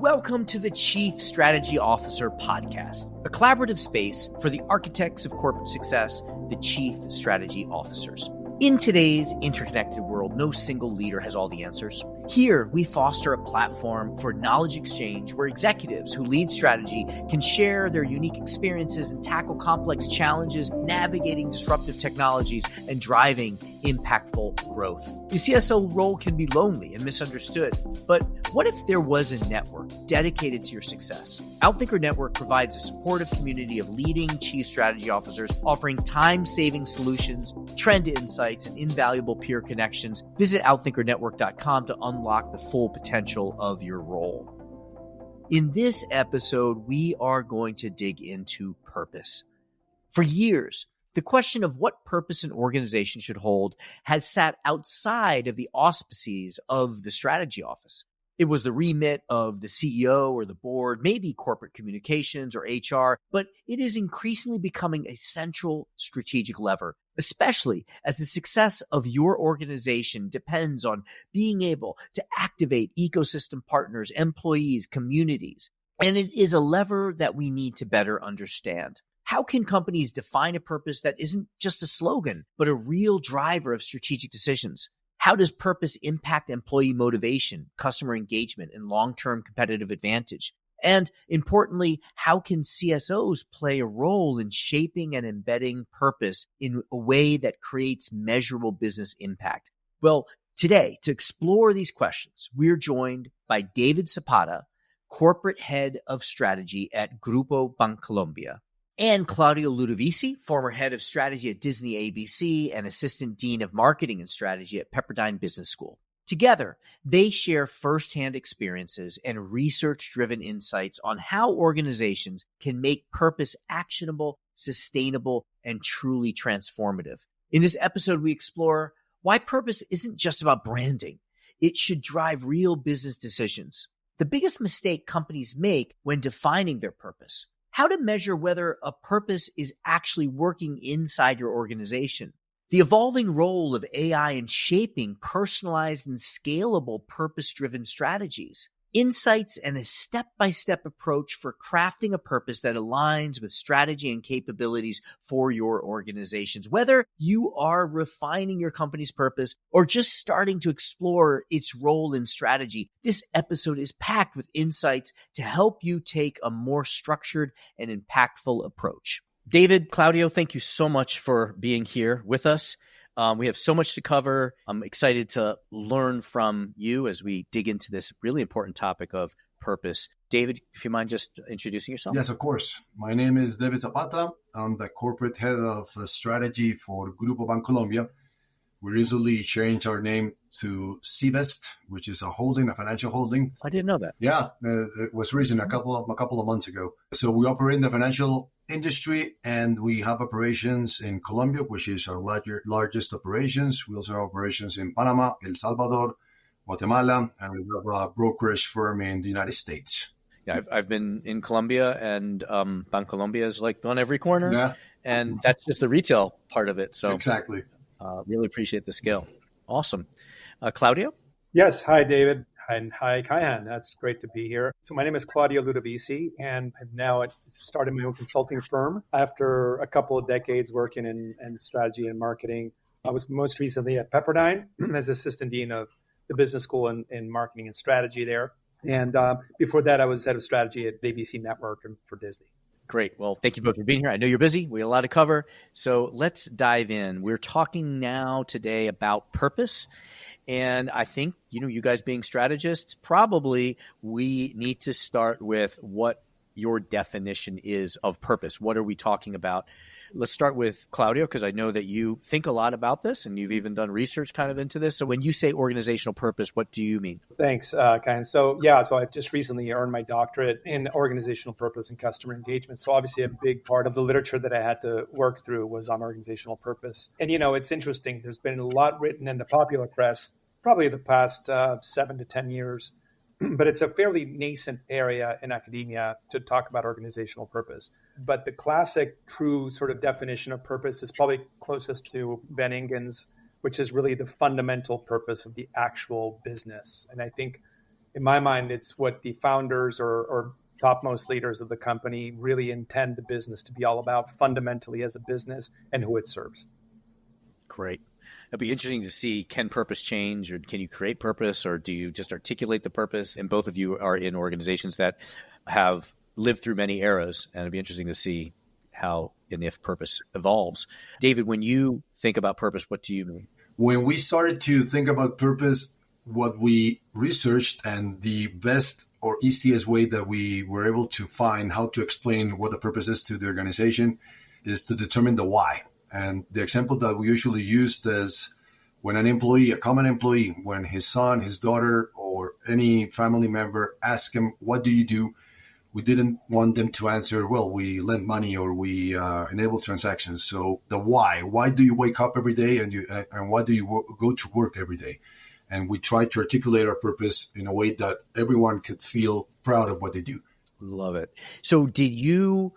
Welcome to the Chief Strategy Officer Podcast, a collaborative space for the architects of corporate success, the Chief Strategy Officers. In today's interconnected world, no single leader has all the answers. Here, we foster a platform for knowledge exchange where executives who lead strategy can share their unique experiences and tackle complex challenges, navigating disruptive technologies, and driving impactful growth. The CSO role can be lonely and misunderstood, but what if there was a network dedicated to your success? Outthinker Network provides a supportive community of leading chief strategy officers offering time-saving solutions, trend insights, and invaluable peer connections. Visit outthinkernetwork.com to unlock the full potential of your role. In this episode, we are going to dig into purpose. For years, the question of what purpose an organization should hold has sat outside of the auspices of the strategy office. It was the remit of the CEO or the board, maybe corporate communications or HR, but it is increasingly becoming a central strategic lever, especially as the success of your organization depends on being able to activate ecosystem partners, employees, communities. And it is a lever that we need to better understand. How can companies define a purpose that isn't just a slogan, but a real driver of strategic decisions? How does purpose impact employee motivation, customer engagement, and long-term competitive advantage? And importantly, how can CSOs play a role in shaping and embedding purpose in a way that creates measurable business impact? Well, today, to explore these questions, we're joined by David Zapata, Corporate Head of Strategy at Grupo Bancolombia, and Claudio Ludovisi, former head of strategy at Disney ABC and assistant dean of marketing and strategy at Pepperdine Business School. Together, they share firsthand experiences and research-driven insights on how organizations can make purpose actionable, sustainable, and truly transformative. In this episode, we explore why purpose isn't just about branding. It should drive real business decisions. The biggest mistake companies make when defining their purpose. How to measure whether a purpose is actually working inside your organization. The evolving role of AI in shaping personalized and scalable purpose-driven strategies. Insights and a step-by-step approach for crafting a purpose that aligns with strategy and capabilities for your organizations. Whether you are refining your company's purpose or just starting to explore its role in strategy, this episode is packed with insights to help you take a more structured and impactful approach. David, Claudio, thank you so much for being here with us. We have so much to cover. I'm excited to learn from you as we dig into this really important topic of purpose. David, if you mind just introducing yourself. Yes, of course. My name is David Zapata. I'm the corporate head of strategy for Grupo Bancolombia. We recently changed our name to CBEST, which is a financial holding. I didn't know that. Yeah, it was recent, a couple of months ago. So we operate in the financial industry, and we have operations in Colombia, which is our largest operations. We also have operations in Panama, El Salvador, Guatemala, and we have a brokerage firm in the United States. Yeah, I've been in Colombia, and Bancolombia is like on every corner, yeah. And that's just the retail part of it. So exactly, really appreciate the scale. Awesome, Claudio. Yes, hi David. And hi, Kaihan. That's great to be here. So my name is Claudio Ludovisi, and I've now started my own consulting firm after a couple of decades working in strategy and marketing. I was most recently at Pepperdine as assistant dean of the business school in marketing and strategy there. And before that, I was head of strategy at the ABC Network and for Disney. Great. Well, thank you both for being here. I know you're busy. We have a lot to cover. So let's dive in. We're talking now today about purpose. And I think, you guys being strategists, probably we need to start with what your definition is of purpose. What are we talking about? Let's start with Claudio, because I know that you think a lot about this and you've even done research kind of into this. So when you say organizational purpose, what do you mean? Thanks, Ken. So I've just recently earned my doctorate in organizational purpose and customer engagement. So obviously a big part of the literature that I had to work through was on organizational purpose. And, it's interesting. There's been a lot written in the popular press, probably the past 7 to 10 years. But it's a fairly nascent area in academia to talk about organizational purpose. But the classic true sort of definition of purpose is probably closest to Ben Ingen's, which is really the fundamental purpose of the actual business. And I think in my mind, it's what the founders or topmost leaders of the company really intend the business to be all about fundamentally as a business and who it serves. Great. It'll be interesting to see, can purpose change, or can you create purpose, or do you just articulate the purpose? And both of you are in organizations that have lived through many eras, and it'll be interesting to see how and if purpose evolves. David, when you think about purpose, what do you mean? When we started to think about purpose, what we researched and the best or easiest way that we were able to find how to explain what the purpose is to the organization is to determine the why. And the example that we usually used is when an employee, a common employee, when his son, his daughter, or any family member ask him, what do you do? We didn't want them to answer, well, we lend money or we enable transactions. So the why do you wake up every day and why do you go to work every day? And we try to articulate our purpose in a way that everyone could feel proud of what they do. Love it. So did you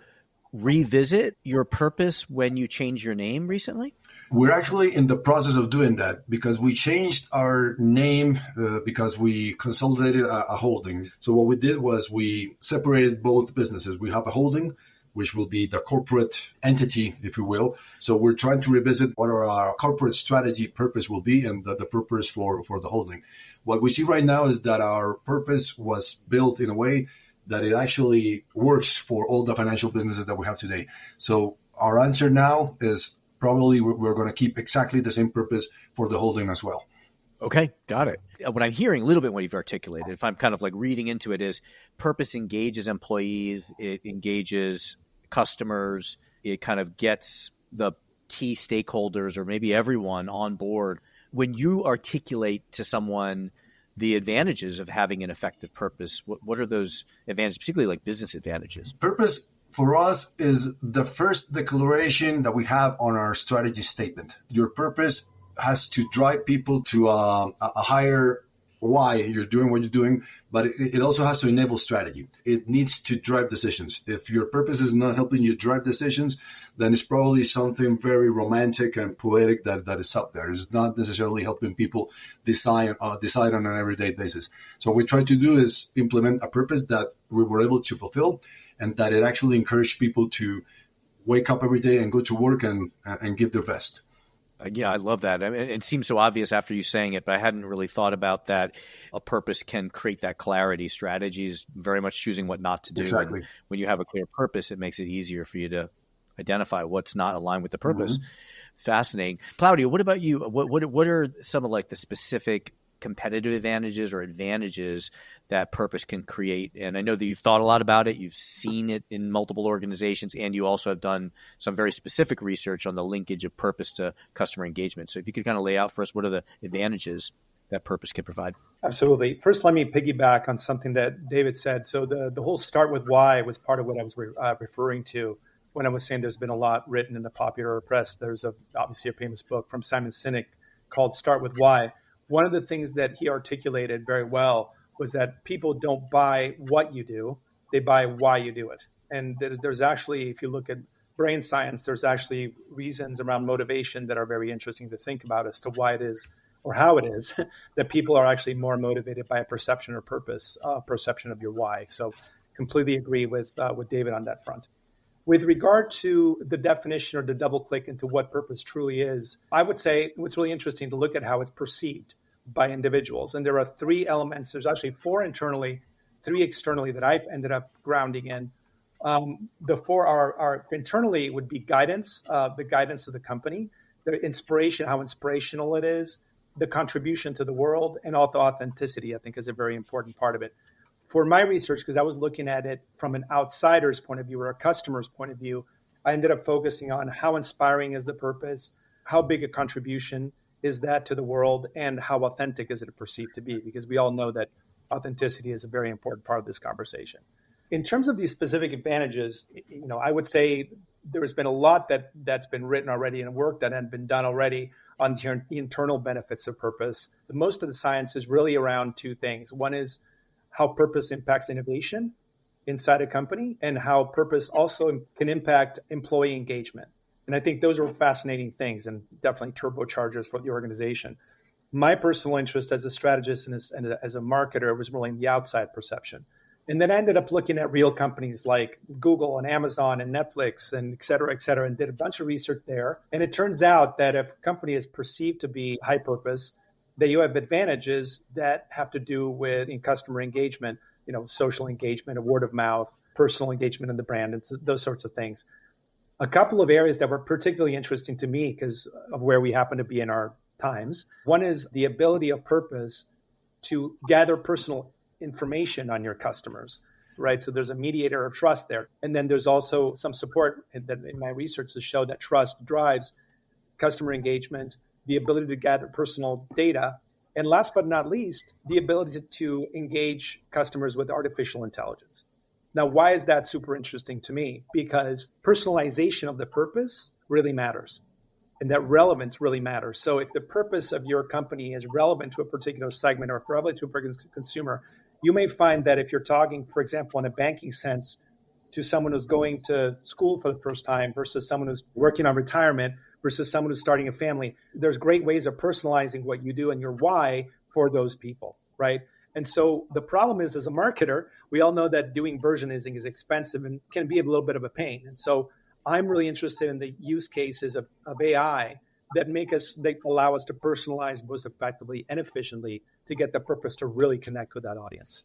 revisit your purpose when you changed your name recently? We're actually in the process of doing that because we changed our name because we consolidated a holding. So what we did was we separated both businesses. We have a holding, which will be the corporate entity, if you will. So we're trying to revisit what our corporate strategy purpose will be and the purpose for the holding. What we see right now is that our purpose was built in a way that it actually works for all the financial businesses that we have today. So our answer now is probably we're going to keep exactly the same purpose for the holding as well. Okay, got it. What I'm hearing a little bit what you've articulated, if I'm kind of like reading into it, is purpose engages employees, it engages customers, it kind of gets the key stakeholders or maybe everyone on board. When you articulate to someone the advantages of having an effective purpose, what are those advantages, particularly like business advantages? Purpose for us is the first declaration that we have on our strategy statement. Your purpose has to drive people to a higher why you're doing what you're doing, but it also has to enable strategy. It needs to drive decisions. If your purpose is not helping you drive decisions, then it's probably something very romantic and poetic that is up there. It's not necessarily helping people decide on an everyday basis. So what we try to do is implement a purpose that we were able to fulfill and that it actually encouraged people to wake up every day and go to work and give their best. Yeah, I love that. I mean, it seems so obvious after you saying it, but I hadn't really thought about that. A purpose can create that clarity. Strategies, very much choosing what not to do. Exactly. And when you have a clear purpose, it makes it easier for you to identify what's not aligned with the purpose. Mm-hmm. Fascinating. Claudio, what about you? What are some of like the specific competitive advantages or advantages that purpose can create? And I know that you've thought a lot about it. You've seen it in multiple organizations, and you also have done some very specific research on the linkage of purpose to customer engagement. So if you could kind of lay out for us, what are the advantages that purpose can provide? Absolutely. First, let me piggyback on something that David said. So the whole start with why was part of what I was referring to when I was saying there's been a lot written in the popular press. There's obviously a famous book from Simon Sinek called Start With Why. One of the things that he articulated very well was that people don't buy what you do, they buy why you do it. And there's actually, if you look at brain science, there's actually reasons around motivation that are very interesting to think about as to why it is or how it is that people are actually more motivated by a perception or purpose, perception of your why. So completely agree with David on that front. With regard to the definition or the double click into what purpose truly is, I would say it's really interesting to look at how it's perceived by individuals. And there are three elements. There's actually four internally, three externally that I've ended up grounding in. The four are internally would be guidance, the guidance of the company, the inspiration, how inspirational it is, the contribution to the world, and also authenticity, I think, is a very important part of it. For my research, because I was looking at it from an outsider's point of view or a customer's point of view, I ended up focusing on how inspiring is the purpose, how big a contribution is that to the world, and how authentic is it perceived to be? Because we all know that authenticity is a very important part of this conversation. In terms of these specific advantages, I would say there has been a lot that's been written already and work that had been done already on the internal benefits of purpose. Most of the science is really around two things. One is how purpose impacts innovation inside a company and how purpose also can impact employee engagement. And I think those are fascinating things and definitely turbochargers for the organization. My personal interest as a strategist and as a marketer was really in the outside perception. And then I ended up looking at real companies like Google and Amazon and Netflix and et cetera, and did a bunch of research there. And it turns out that if a company is perceived to be high purpose, that you have advantages that have to do with in customer engagement, social engagement, word of mouth, personal engagement in the brand, and those sorts of things. A couple of areas that were particularly interesting to me because of where we happen to be in our times. One is the ability of purpose to gather personal information on your customers, right? So there's a mediator of trust there. And then there's also some support that in my research to show that trust drives customer engagement, the ability to gather personal data, and last but not least, the ability to engage customers with artificial intelligence. Now, why is that super interesting to me? Because personalization of the purpose really matters. And that relevance really matters. So if the purpose of your company is relevant to a particular segment or relevant to a particular consumer, you may find that if you're talking, for example, in a banking sense, to someone who's going to school for the first time versus someone who's working on retirement versus someone who's starting a family, there's great ways of personalizing what you do and your why for those people, right? And so the problem is, as a marketer, we all know that doing versionizing is expensive and can be a little bit of a pain. And so I'm really interested in the use cases of AI that allow us to personalize most effectively and efficiently to get the purpose to really connect with that audience.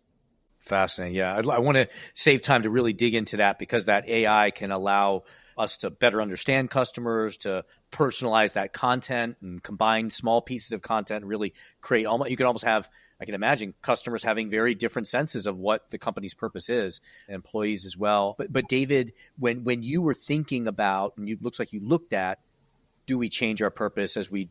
Fascinating. Yeah. I want to save time to really dig into that because that AI can allow us to better understand customers, to personalize that content and combine small pieces of content and really create you can almost have, I can imagine customers having very different senses of what the company's purpose is, and employees as well. But David, when you were thinking about, and it looks like you looked at, do we change our purpose as we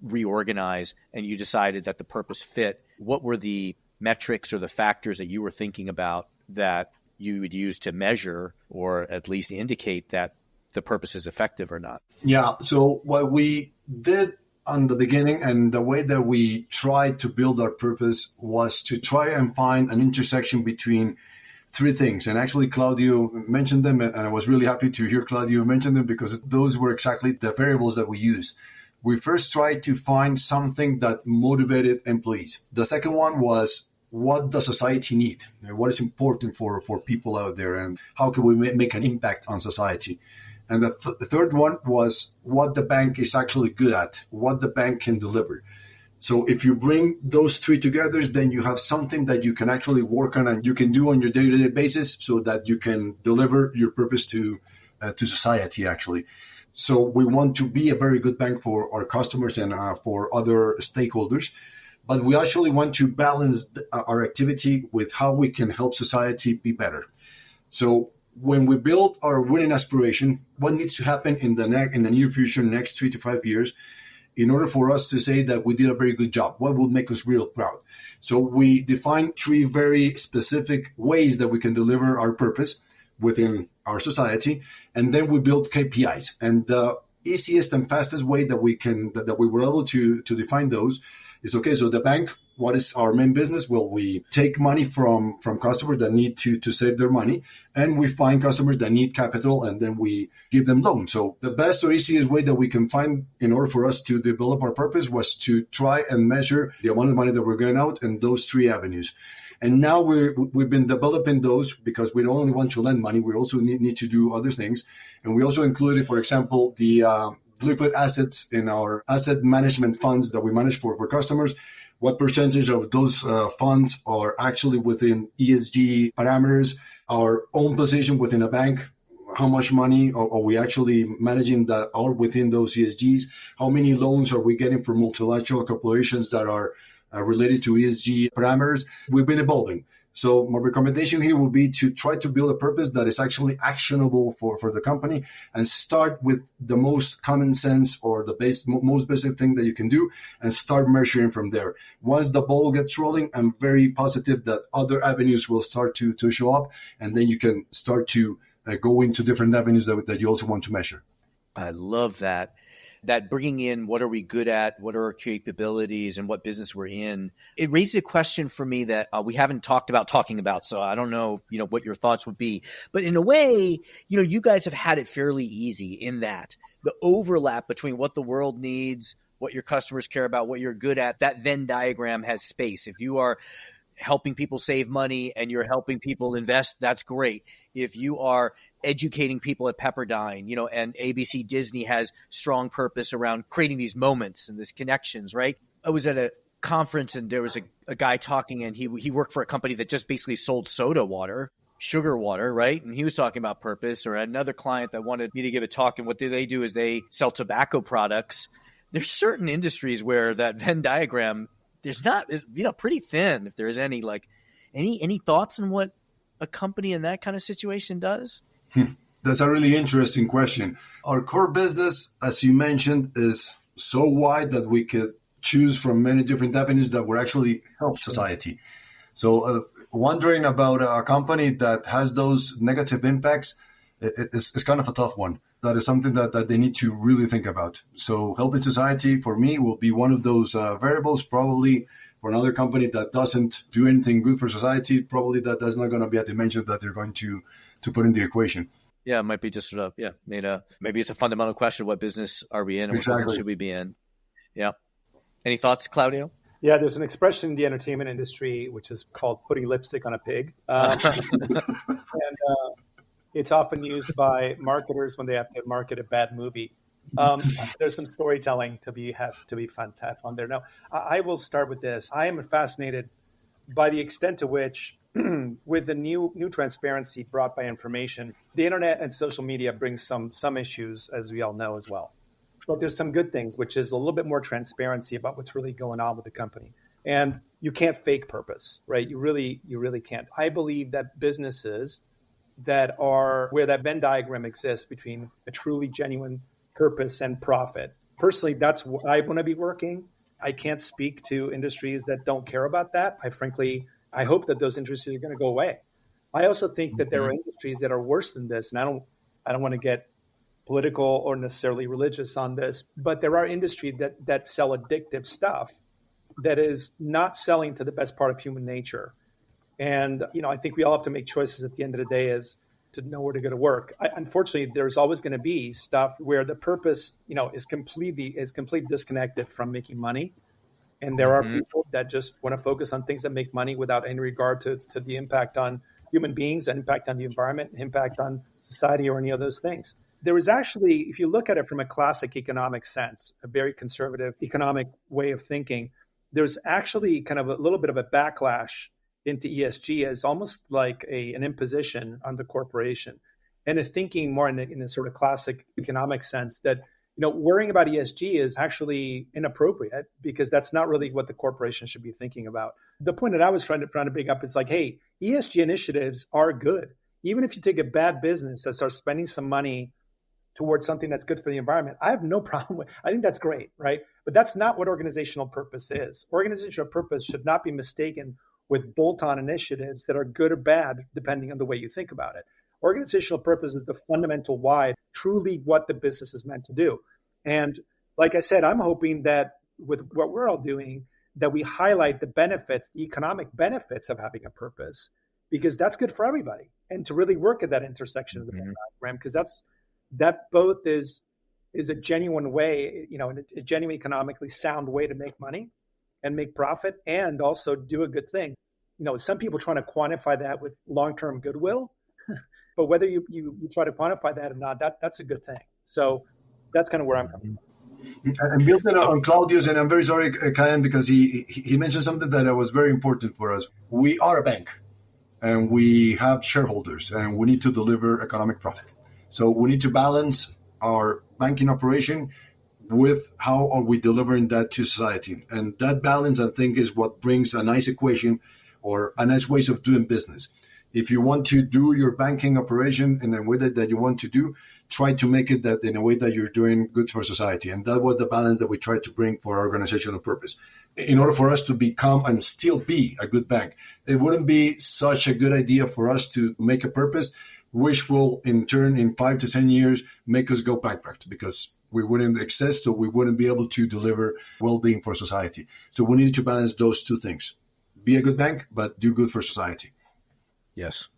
reorganize, and you decided that the purpose fit, what were the metrics or the factors that you were thinking about that you would use to measure or at least indicate that the purpose is effective or not? Yeah. So what we did on the beginning and the way that we tried to build our purpose was to try and find an intersection between three things. And actually, Claudio mentioned them, and I was really happy to hear Claudio mention them because those were exactly the variables that we used. We first tried to find something that motivated employees. The second one was, what does society need? What is important for people out there, and how can we make an impact on society? And the third one was what the bank is actually good at, what the bank can deliver. So if you bring those three together, then you have something that you can actually work on and you can do on your day-to-day basis so that you can deliver your purpose to society, actually. So we want to be a very good bank for our customers and for other stakeholders. But we actually want to balance our activity with how we can help society be better. So when we build our winning aspiration, what needs to happen in the near future, next 3 to 5 years, in order for us to say that we did a very good job? What will make us real proud? So we define three very specific ways that we can deliver our purpose within our society, and then we build KPIs. And the easiest and fastest way that we were able to define those is, okay, so the bank, what is our main business? Well, we take money from customers that need to save their money, and we find customers that need capital, and then we give them loans. So the best or easiest way that we can find in order for us to develop our purpose was to try and measure the amount of money that we're going out in those three avenues. And now we've been developing those because we don't only want to lend money, we also need to do other things. And we also included, for example, the liquid assets in our asset management funds that we manage for customers. What percentage of those funds are actually within ESG parameters, our own position within a bank, how much money are we actually managing that are within those ESGs, how many loans are we getting from multilateral corporations that are related to ESG parameters. We've been evolving. So my recommendation here would be to try to build a purpose that is actually actionable for the company, and start with the most common sense or the most basic thing that you can do, and start measuring from there. Once the ball gets rolling, I'm very positive that other avenues will start to show up, and then you can start to go into different avenues that you also want to measure. I love that. That bringing in what are we good at, what are our capabilities, and what business we're in. It raises a question for me that we haven't talking about. So I don't know, what your thoughts would be. But in a way, you guys have had it fairly easy in that the overlap between what the world needs, what your customers care about, what you're good at, that Venn diagram has space. If you are helping people save money and you're helping people invest, that's great. If you are educating people at Pepperdine, and ABC Disney has strong purpose around creating these moments and these connections, right? I was at a conference and there was a guy talking, and he worked for a company that just basically sold soda water, sugar water, right? And he was talking about purpose. Or another client that wanted me to give a talk, and what they do is they sell tobacco products. There's certain industries where that Venn diagram, it's pretty thin. If there's any thoughts on what a company in that kind of situation does? That's a really interesting question. Our core business, as you mentioned, is so wide that we could choose from many different avenues that will actually help society. So wondering about a company that has those negative impacts is kind of a tough one. That is something that they need to really think about. So helping society, for me, will be one of those variables. Probably for another company that doesn't do anything good for society, probably that's not going to be a dimension that they're going to put in the equation. Yeah, it might be just maybe it's a fundamental question. What business are we in, and what business should we be in? Yeah. Any thoughts, Claudio? Yeah, there's an expression in the entertainment industry which is called putting lipstick on a pig. It's often used by marketers when they have to market a bad movie. There's some storytelling to be tapped on there. Now, I will start with this. I am fascinated by the extent to which, with the new transparency brought by information, the internet and social media brings some issues, as we all know as well. But there's some good things, which is a little bit more transparency about what's really going on with the company. And you can't fake purpose, right? You really can't. I believe that businesses that are where that Venn diagram exists between a truly genuine purpose and profit. Personally, that's where I want to be working. I can't speak to industries that don't care about that. I hope that those industries are going to go away. I also think that there are industries that are worse than this, and I don't want to get political or necessarily religious on this, but there are industries that sell addictive stuff that is not selling to the best part of human nature. And, I think we all have to make choices at the end of the day as to know where to go to work. Unfortunately, there's always going to be stuff where the purpose, is completely disconnected from making money. And there are people that just want to focus on things that make money without any regard to the impact on human beings, impact on the environment, impact on society, or any of those things. There is actually, if you look at it from a classic economic sense, a very conservative economic way of thinking, there's actually kind of a little bit of a backlash into ESG as almost like an imposition on the corporation. And it's thinking more in a sort of classic economic sense that, worrying about ESG is actually inappropriate because that's not really what the corporation should be thinking about. The point that I was trying to bring up is like, hey, ESG initiatives are good. Even if you take a bad business that starts spending some money towards something that's good for the environment, I have no problem with. I think that's great, right? But that's not what organizational purpose is. Organizational purpose should not be mistaken with bolt-on initiatives that are good or bad, depending on the way you think about it. Organizational purpose is the fundamental why, truly what the business is meant to do. And like I said, I'm hoping that with what we're all doing, that we highlight the benefits, the economic benefits of having a purpose, because that's good for everybody. And to really work at that intersection of the diagram, because that both is a genuine way, a genuine economically sound way to make money and make profit and also do a good thing. Some people trying to quantify that with long-term goodwill, but whether you try to quantify that or not, that's a good thing. So that's kind of where I'm coming from. And building on Claudio's, and I'm very sorry, Kayan, because he mentioned something that was very important for us. We are a bank and we have shareholders and we need to deliver economic profit. So we need to balance our banking operation with how are we delivering that to society. And that balance, I think, is what brings a nice equation or a nice ways of doing business. If you want to do your banking operation in a way that you want to do, try to make it that in a way that you're doing good for society. And that was the balance that we tried to bring for our organizational purpose. In order for us to become and still be a good bank, it wouldn't be such a good idea for us to make a purpose, which will in turn in 5 to 10 years make us go bankrupt because we wouldn't exist, so we wouldn't be able to deliver well-being for society. So we need to balance those two things. Be a good bank, but do good for society. Yes.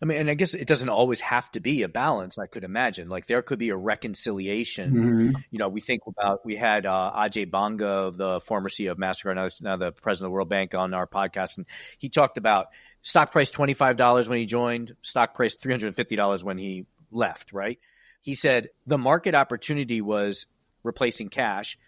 I mean, and I guess it doesn't always have to be a balance. I could imagine, like there could be a reconciliation. We think about, we had Ajay Banga, the former CEO of MasterCard, now the president of the World Bank, on our podcast, and he talked about stock price $25 when he joined, stock price $350 when he left. Right? He said the market opportunity was replacing cash,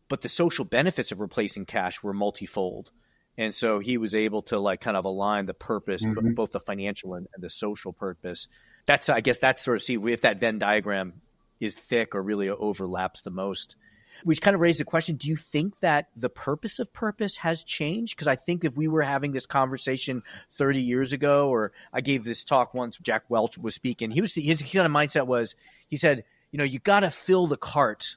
but the social benefits of replacing cash were multifold. And so he was able to like kind of align the purpose, both the financial and the social purpose. I guess that's sort of, see if that Venn diagram is thick or really overlaps the most. Which kind of raised the question, do you think that the purpose of purpose has changed? Because I think if we were having this conversation 30 years ago, or I gave this talk once, Jack Welch was speaking, his kind of mindset was, he said, you got to fill the cart.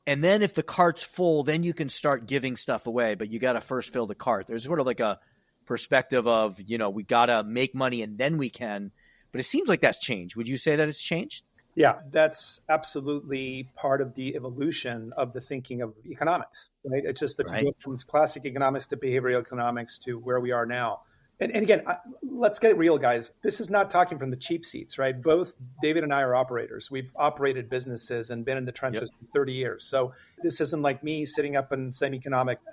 And then if the cart's full, then you can start giving stuff away, but you got to first fill the cart. There's sort of like a perspective of, we got to make money and then we can. But it seems like that's changed. Would you say that it's changed? Yeah, that's absolutely part of the evolution of the thinking of economics, right? It's just that you go from classic economics to behavioral economics to where we are now. And again, let's get real, guys. This is not talking from the cheap seats, right? Both David and I are operators. We've operated businesses and been in the trenches for 30 years. So this isn't like me sitting up in some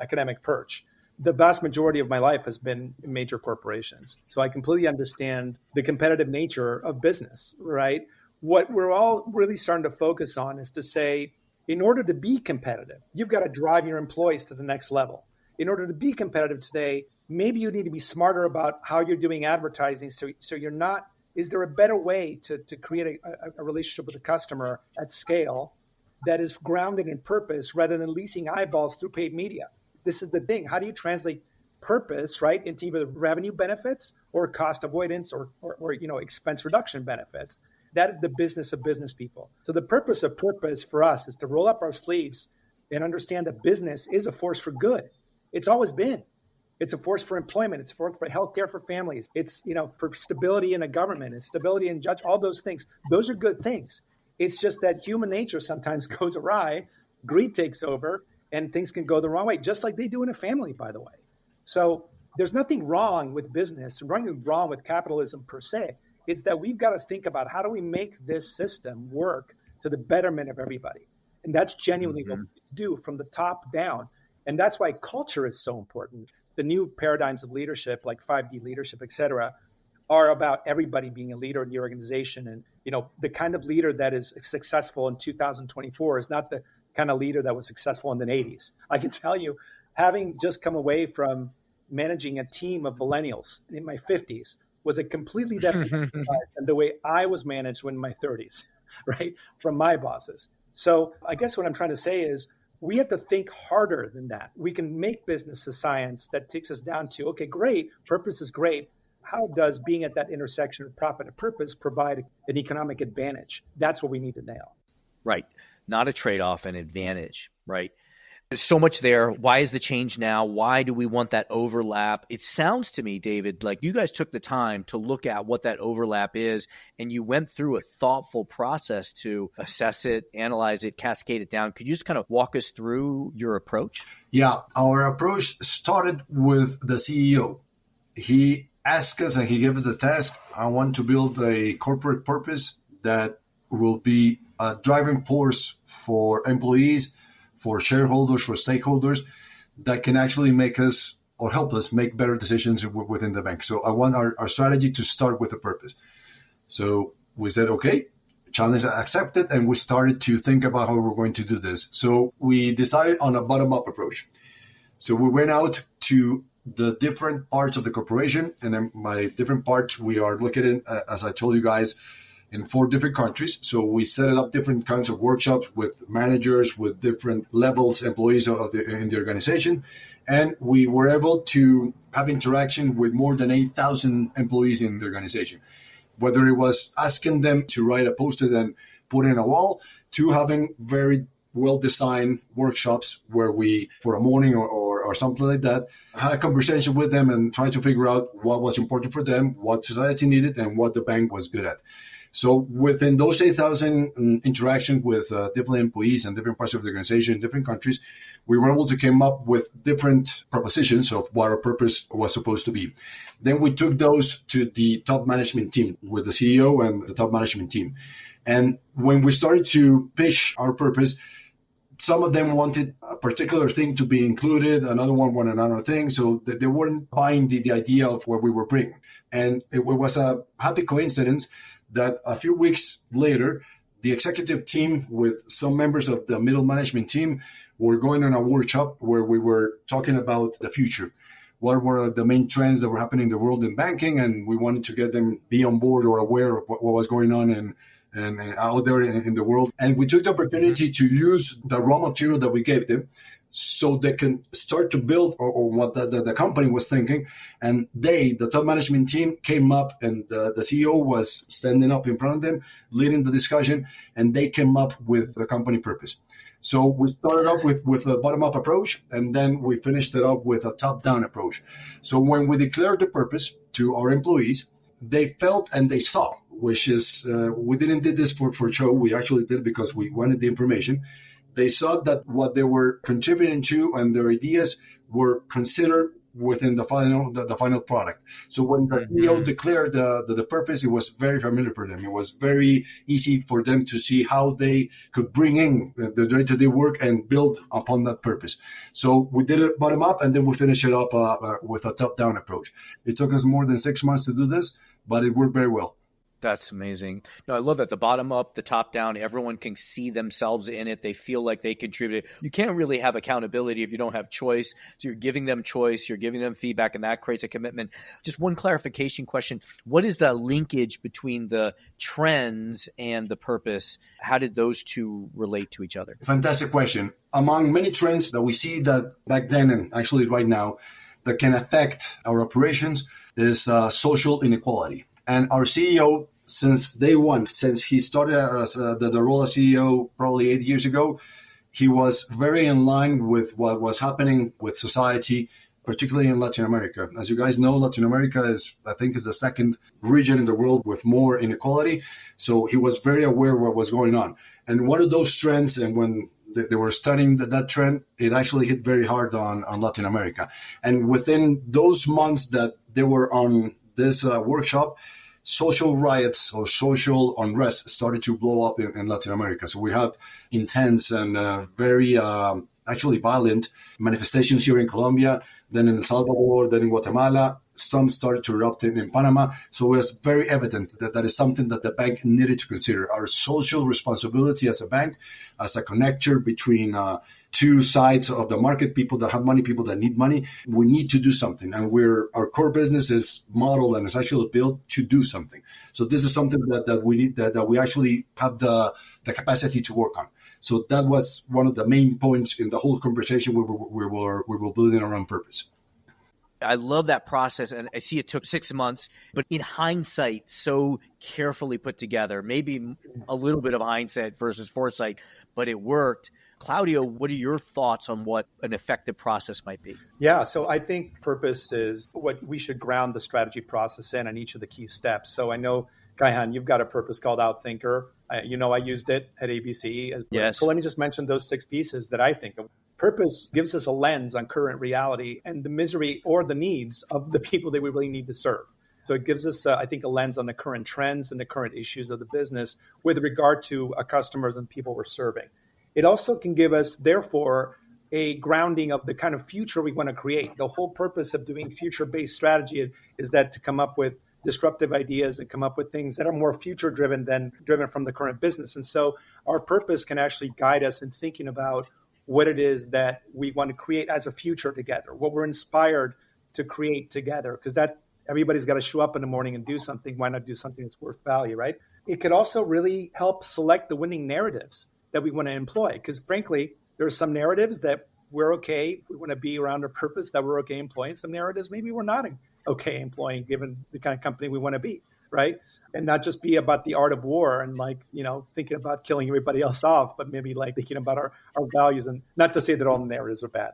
academic perch. The vast majority of my life has been in major corporations. So I completely understand the competitive nature of business, right? What we're all really starting to focus on is to say, in order to be competitive, you've got to drive your employees to the next level. In order to be competitive today, maybe you need to be smarter about how you're doing advertising. So you're not, is there a better way to create a relationship with a customer at scale that is grounded in purpose rather than leasing eyeballs through paid media? This is the thing. How do you translate purpose, right, into either revenue benefits or cost avoidance or expense reduction benefits? That is the business of business people. So the purpose of purpose for us is to roll up our sleeves and understand that business is a force for good. It's always been. It's a force for employment. It's a force for healthcare for families. It's, for stability in a government and stability in judge, all those things. Those are good things. It's just that human nature sometimes goes awry, greed takes over, and things can go the wrong way, just like they do in a family, by the way. So there's nothing wrong with business, nothing wrong with capitalism per se. It's that we've got to think about how do we make this system work to the betterment of everybody. And that's genuinely what we do from the top down. And that's why culture is so important. The new paradigms of leadership, like 5D leadership, et cetera, are about everybody being a leader in the organization. And, the kind of leader that is successful in 2024 is not the kind of leader that was successful in the 80s. I can tell you, having just come away from managing a team of millennials in my 50s was a completely different than the way I was managed in my 30s, right, from my bosses. So I guess what I'm trying to say is, we have to think harder than that. We can make business a science that takes us down to, okay, great, purpose is great. How does being at that intersection of profit and purpose provide an economic advantage? That's what we need to nail. Right. Not a trade-off, an advantage, right? There's so much there. Why is the change now? Why do we want that overlap? It sounds to me, David, like you guys took the time to look at what that overlap is, and you went through a thoughtful process to assess it, analyze it, cascade it down. Could you just kind of walk us through your approach? Yeah, our approach started with the CEO. He asked us and he gave us a task. I want to build a corporate purpose that will be a driving force for employees, for shareholders, for stakeholders, that can actually make us or help us make better decisions within the bank. So I want our strategy to start with a purpose. So we said, okay, challenge accepted, and we started to think about how we're going to do this. So we decided on a bottom-up approach. So we went out to the different parts of the corporation, and then by different parts, we are looking at, as I told you guys, in 4 different countries. So we set up different kinds of workshops with managers, with different levels, employees in the organization. And we were able to have interaction with more than 8,000 employees in the organization. Whether it was asking them to write a post-it and put it in a wall, to having very well-designed workshops where we, for a morning or or something like that, had a conversation with them and tried to figure out what was important for them, what society needed, and what the bank was good at. So within those 8,000 interactions with different employees and different parts of the organization in different countries, we were able to come up with different propositions of what our purpose was supposed to be. Then we took those to the top management team with the CEO and the top management team. And when we started to pitch our purpose, some of them wanted a particular thing to be included, another one wanted another thing. So they weren't buying the idea of what we were bringing. And it was a happy coincidence that a few weeks later, the executive team with some members of the middle management team were going on a workshop where we were talking about the future. What were the main trends that were happening in the world in banking? And we wanted to get them be on board or aware of what was going on and out there in the world. And we took the opportunity to use the raw material that we gave them so they can start to build on what the company was thinking. And the top management team came up and the CEO was standing up in front of them, leading the discussion, and they came up with the company purpose. So we started off with a bottom-up approach, and then we finished it up with a top-down approach. So when we declared the purpose to our employees, they felt and they saw, which is, we didn't do this for show. We actually did it because we wanted the information. They saw that what they were contributing to and their ideas were considered within the final product. So when the CEO declared the purpose, it was very familiar for them. It was very easy for them to see how they could bring in the day-to-day work and build upon that purpose. So we did it bottom up, and then we finished it up with a top-down approach. It took us more than 6 months to do this, but it worked very well. That's amazing. No, I love that. The bottom up, the top down, everyone can see themselves in it. They feel like they contributed. You can't really have accountability if you don't have choice. So you're giving them choice, you're giving them feedback, and that creates a commitment. Just one clarification question. What is the linkage between the trends and the purpose? How did those two relate to each other? Fantastic question. Among many trends that we see that back then and actually right now that can affect our operations is social inequality. And our CEO, since day one, since he started as the role as CEO probably 8 years ago, he was very in line with what was happening with society, particularly in Latin America. As you guys know, Latin America is the second region in the world with more inequality. So he was very aware of what was going on. And one of those trends, and when they were studying that trend, it actually hit very hard on Latin America. And within those months that they were on this workshop, social riots or social unrest started to blow up in Latin America. So we have intense and very actually violent manifestations here in Colombia, then in El Salvador, then in Guatemala. Some started to erupt in Panama. So it was very evident that is something that the bank needed to consider. Our social responsibility as a bank, as a connector between two sides of the market, people that have money, people that need money. We need to do something. And our core business is modeled and is actually built to do something. So this is something that we need, that we actually have the capacity to work on. So that was one of the main points in the whole conversation we were building around purpose. I love that process, and I see it took 6 months, but in hindsight, so carefully put together, maybe a little bit of hindsight versus foresight, but it worked. Claudio, what are your thoughts on what an effective process might be? Yeah, so I think purpose is what we should ground the strategy process in on each of the key steps. So I know, Kaihan, you've got a purpose called Outthinker. I used it at ABC. Yes. So let me just mention those 6 pieces that I think of. Purpose gives us a lens on current reality and the misery or the needs of the people that we really need to serve. So it gives us, I think, a lens on the current trends and the current issues of the business with regard to our customers and people we're serving. It also can give us, therefore, a grounding of the kind of future we want to create. The whole purpose of doing future-based strategy is that to come up with disruptive ideas and come up with things that are more future-driven than driven from the current business. And so our purpose can actually guide us in thinking about what it is that we want to create as a future together, what we're inspired to create together, because that everybody's got to show up in the morning and do something. Why not do something that's worth value, right? It could also really help select the winning narratives that we want to employ, because frankly, there are some narratives that we're okay, if we want to be around our purpose, that we're okay employing. Some narratives maybe we're not okay employing given the kind of company we want to be, right? And not just be about the art of war and thinking about killing everybody else off, but maybe thinking about our values. And not to say that all narratives are bad.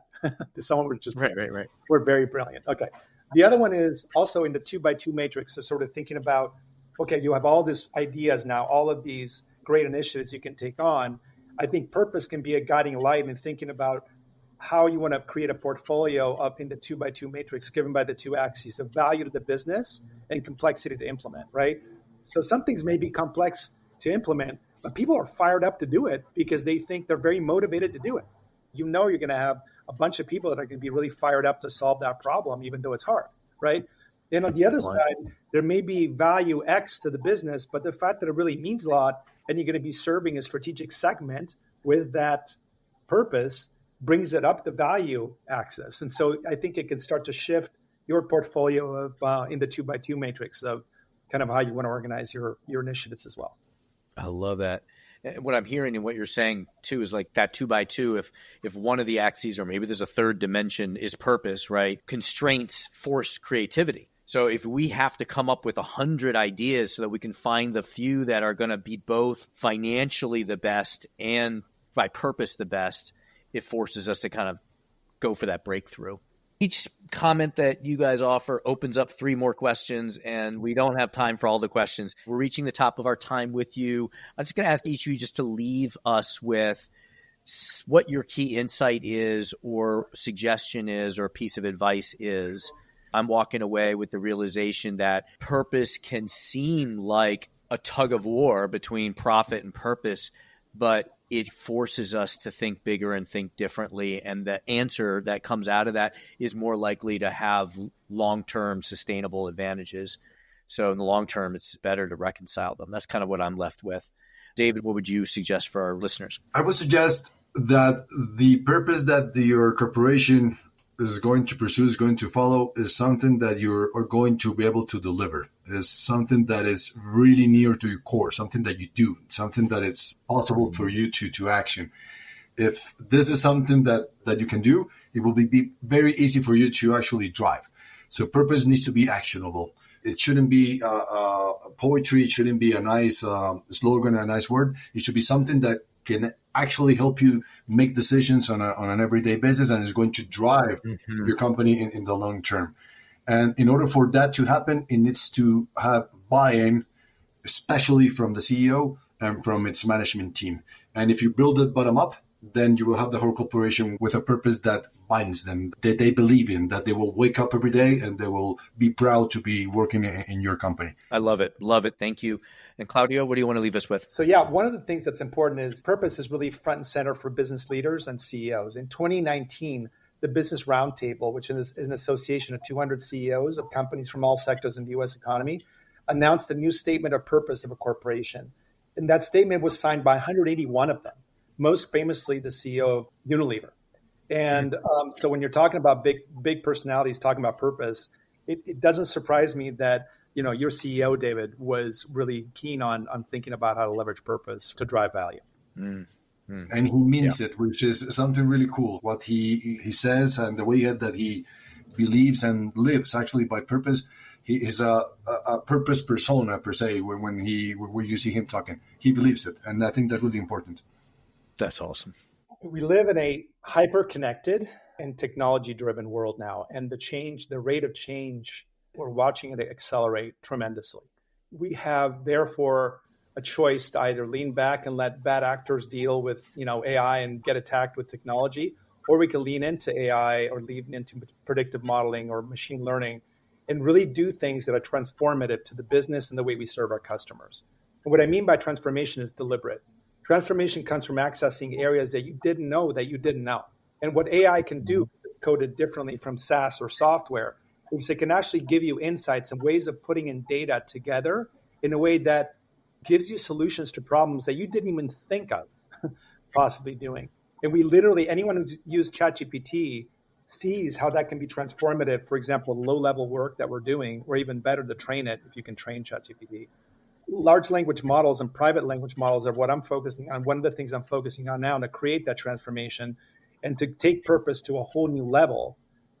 Some of them are just Right. we're very brilliant. Okay. The other one is also in the 2x2 matrix, so sort of thinking about, okay, you have all these ideas now, all of these great initiatives you can take on. I think purpose can be a guiding light in thinking about how you want to create a portfolio up in the 2x2 matrix, given by the two axes of value to the business and complexity to implement, right? So some things may be complex to implement, but people are fired up to do it because they think they're very motivated to do it. You're going to have a bunch of people that are going to be really fired up to solve that problem, even though it's hard, right? And on the other side, there may be value X to the business, but the fact that it really means a lot and you're going to be serving a strategic segment with that purpose brings it up the value axis. And so I think it can start to shift your portfolio of in the 2x2 matrix of kind of how you want to organize your initiatives as well. I love that. What I'm hearing and what you're saying too is like that 2x2, if one of the axes, or maybe there's a third dimension, is purpose, right? Constraints force creativity. So if we have to come up with 100 ideas so that we can find the few that are going to be both financially the best and by purpose the best, it forces us to kind of go for that breakthrough. Each comment that you guys offer opens up 3 more questions, and we don't have time for all the questions. We're reaching the top of our time with you. I'm just going to ask each of you just to leave us with what your key insight is or suggestion is or piece of advice is. I'm walking away with the realization that purpose can seem like a tug of war between profit and purpose, but it forces us to think bigger and think differently. And the answer that comes out of that is more likely to have long-term sustainable advantages. So in the long term, it's better to reconcile them. That's kind of what I'm left with. David, what would you suggest for our listeners? I would suggest that the purpose that your corporation is going to pursue, is going to follow, is something that you're going to be able to deliver. Is something that is really near to your core, something that you do, something that it's possible for you to action. If this is something that you can do, it will be very easy for you to actually drive. So purpose needs to be actionable. It shouldn't be poetry. It shouldn't be a nice slogan, a nice word. It should be something that can actually help you make decisions on an everyday basis and is going to drive your company in the long term. And in order for that to happen, it needs to have buy-in, especially from the CEO and from its management team. And if you build it bottom up, then you will have the whole corporation with a purpose that binds them, that they believe in, that they will wake up every day and they will be proud to be working in your company. I love it. Love it. Thank you. And Claudio, what do you want to leave us with? So yeah, one of the things that's important is purpose is really front and center for business leaders and CEOs. In 2019, the Business Roundtable, which is an association of 200 CEOs of companies from all sectors in the U.S. economy, announced a new statement of purpose of a corporation. And that statement was signed by 181 of them, most famously the CEO of Unilever. And so when you're talking about big personalities talking about purpose, it doesn't surprise me that your CEO, David, was really keen on thinking about how to leverage purpose to drive value. And he means it, which is something really cool. What he says and the way that he believes and lives actually by purpose. He is a purpose persona per se. When you see him talking, he believes it, and I think that's really important. That's awesome. We live in a hyper-connected and technology-driven world now, and the rate of change, we're watching it accelerate tremendously. We have therefore a choice to either lean back and let bad actors deal with AI and get attacked with technology, or we can lean into AI or lean into predictive modeling or machine learning and really do things that are transformative to the business and the way we serve our customers. And what I mean by transformation is deliberate. Transformation comes from accessing areas that you didn't know that you didn't know. And what AI can do, it's coded differently from SaaS or software, is it can actually give you insights and ways of putting in data together in a way that gives you solutions to problems that you didn't even think of possibly doing. And we literally, anyone who's used ChatGPT sees how that can be transformative. For example, low-level work that we're doing, or even better to train it if you can train ChatGPT. Large language models and private language models are what I'm focusing on. One of the things I'm focusing on now to create that transformation and to take purpose to a whole new level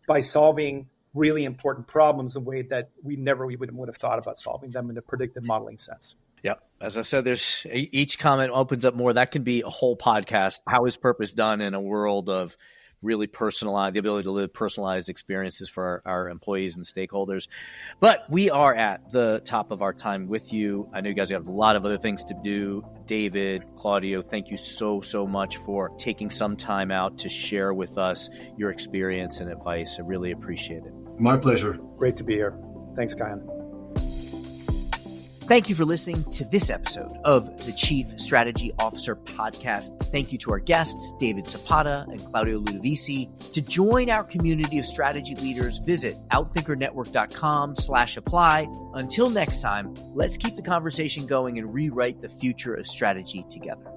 by solving really important problems in a way that we would have thought about solving them in a predictive modeling sense. Yeah. As I said, there's each comment opens up more. That can be a whole podcast. How is purpose done in a world of really personalized, the ability to live personalized experiences for our employees and stakeholders. But we are at the top of our time with you. I know you guys have a lot of other things to do. David, Claudio, thank you so much for taking some time out to share with us your experience and advice. I really appreciate it. My pleasure. Great to be here. Thanks, Kayan. Thank you for listening to this episode of the Chief Strategy Officer Podcast. Thank you to our guests, David Zapata and Claudio Ludovisi. To join our community of strategy leaders, visit outthinkernetwork.com/apply. Until next time, let's keep the conversation going and rewrite the future of strategy together.